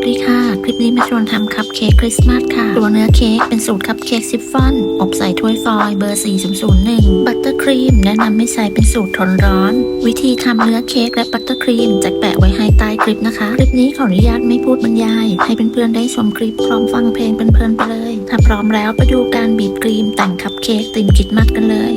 วัสดีค่ะคลิปนี้มาชวนทำคัพเค้กคริสต์มาสค่ะตัวเนื้อเค้กเป็นสูตรคัพเค้กชิฟฟ่อนอบใส่ถ้วยฟอยล์เบอร์ 4001 บัตเตอร์ครีมแนะนำไม่ใช้เป็นสูตรทนร้อนวิธีทำเนื้อเค้กและบัตเตอร์ครีมจะแปะไว้ให้ใต้คลิปนะคะคลิปนี้ขออนุญาตไม่พูดบรรยายให้เพื่อนๆได้ชมคลิปพร้อมฟังเพลงเพลินๆไปเลยถ้าพร้อมแล้วไปดูการบีบครีมแต่งคัพเค้กธีมคริสต์มาสกันเลย